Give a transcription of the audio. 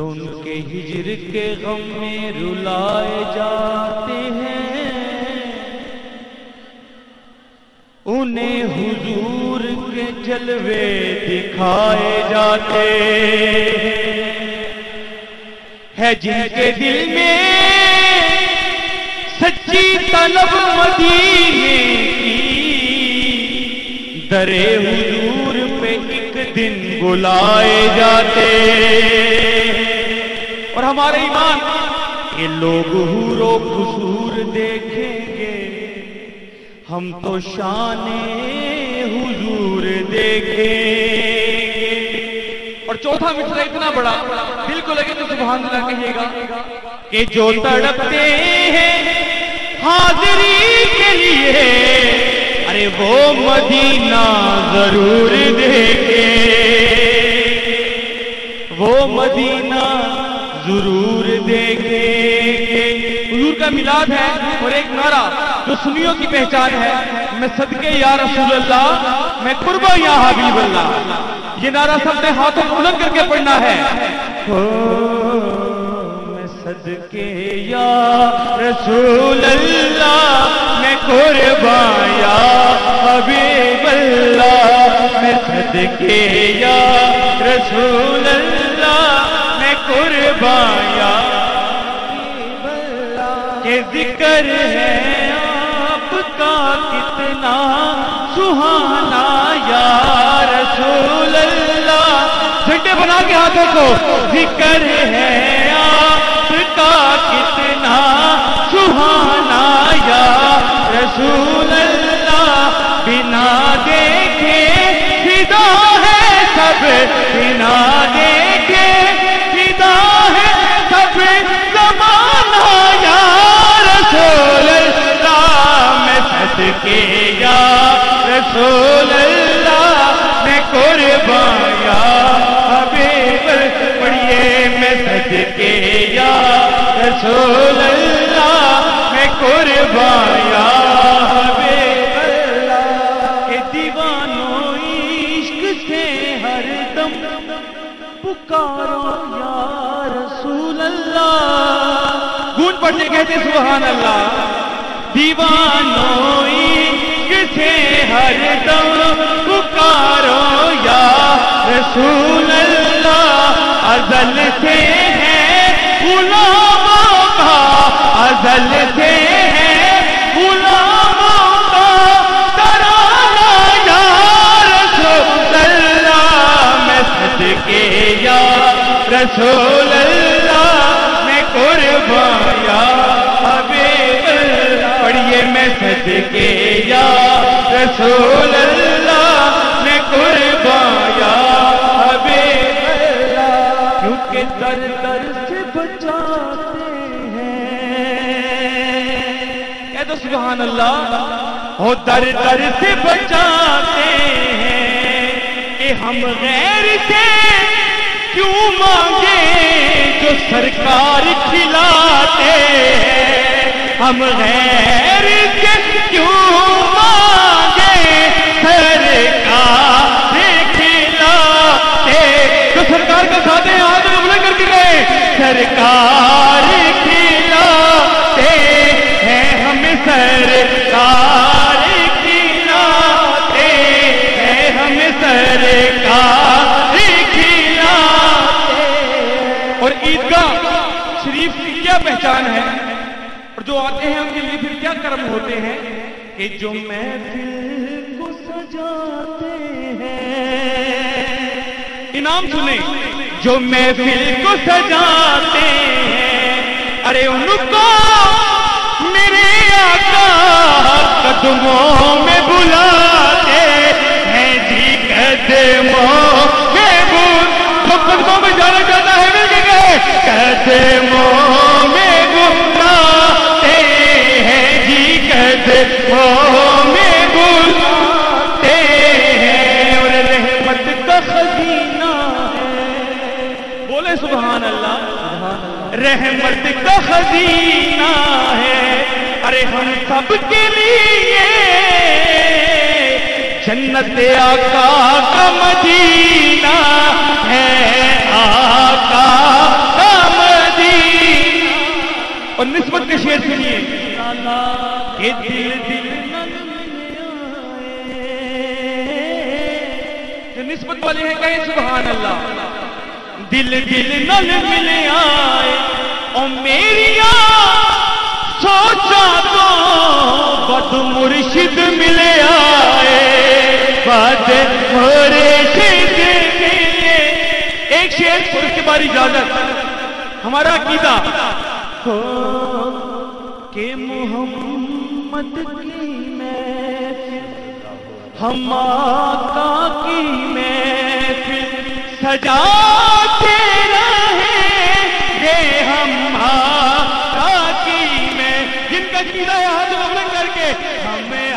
جو ان کے ہجر کے غم میں رلائے جاتے ہیں انہیں حضور کے جلوے دکھائے جاتے ہیں جن کے دل میں سچی طلب مدینے کی درے حضور پہ ایک دن بلائے جاتے اور ہمارے ایمان یہ لوگ حور و قصور دیکھیں گے ہم تو شان حضور دیکھیں گے اور چوتھا مصرع اتنا بڑا دل کو لگے تو سبحان اللہ کہیے گا کہ جو تڑپتے ہیں حاضری کے لیے ارے وہ مدینہ ضرور دیکھیں وہ مدینہ ضرور دیکھیں حضور کا میلاد ہے اور ایک نعرہ جو سنیوں کی پہچان ہے میں صدقے یا رسول اللہ میں قربا یا حبیب اللہ یہ نعرہ سب نے ہاتھوں بلند کر کے پڑھنا ہے میں صدقے یا رسول اللہ میں قربا یا حبیب اللہ میں صدقے یا رسول اللہ میں قربا یا حبیب اللہ کہ ذکر ہے آپ کا کتنا سہانا یا رسول اللہ جھنڈے بنا کے ہاتھوں کو ذکر ہے آپ کا کتنا سہانا یا رسول اللہ بنا دیکھے فدا ہے سب بنا دیکھے فدا ہے سب زمانہ یا رسول اللہ میں صدقے یا رسول اللہ میں قربان یا حبیب پڑھیے میں صدقے یا رسول اللہ میں قربان یا حبیب اللہ کہ دیوانوں عشق سے ہر دم پکارو یا رسول اللہ گونج پڑھتے کہتے سبحان اللہ دیوانوں عشق سے ہر دم پکارو یا رسول اللہ ازل سے ہے غلاموں کا ازل سے ہے غلاموں کا ترانہ یا رسول اللہ میں صدقے یا رسول اللہ میں قربان یا حبیب اللہ پڑھیے میں صدقے یا رسول اللہ میں قربان یا حبیب اللہ کیونکہ در در سے بچاتے ہیں تو سبحان اللہ ہو در در سے بچاتے ہیں کہ ہم غیر سے کیوں مانگے جو سرکار کھلاتے ہم غیر سے کیوں مانگے سرکار کھلاتے جو سرکار کا ساتھ ہیں ہاتھ میں بلند کر کے گئے سرکار کھلاتے ہیں ہم سرکار کھلاتے ہیں ہم سرکار کھلاتے اور عیدگاہ شریف کی کیا پہچان ہے اور جو آتے ہیں ان کے لیے پھر کیا کرم ہوتے ہیں کہ جو محفل کو سجاتے ہیں انعام سنیں جو محفل کو سجاتے ہیں ارے ان کو میرے آقا قدموں میں بلاتے ہیں جی قدموں میں تو قدموں میں جانا چاہتا ہے مل کے گئے قدموں میں بلاتے ہیں جی قدموں میں بلاتے ہیں اور رحمت کا خزینہ ہے بولے سبحان اللہ رحمت کا خزینہ ہے ارے ہم سب کے لیے جنت آقا کا مدینہ ہے آقا اور نسبت کے شعر سنیے کہ دل دل نل ملے آئے، جو نسبت والے ہیں کہیں سبحان اللہ، دل دل نل ملے آئے او میریا سوچا تو بد مرشد ملے آئے، بد مرشد ملے۔ ایک شعر اور اس کے بعد اجازت۔ ہمارا عقیدہ ہو کہ محمد کی محفل، ہم آقا کی محفل سجاتے رہیں گے، ہم آقا کی محفل، جن کا عقیدہ ہے ہاتھ بلند کر کے ہمیں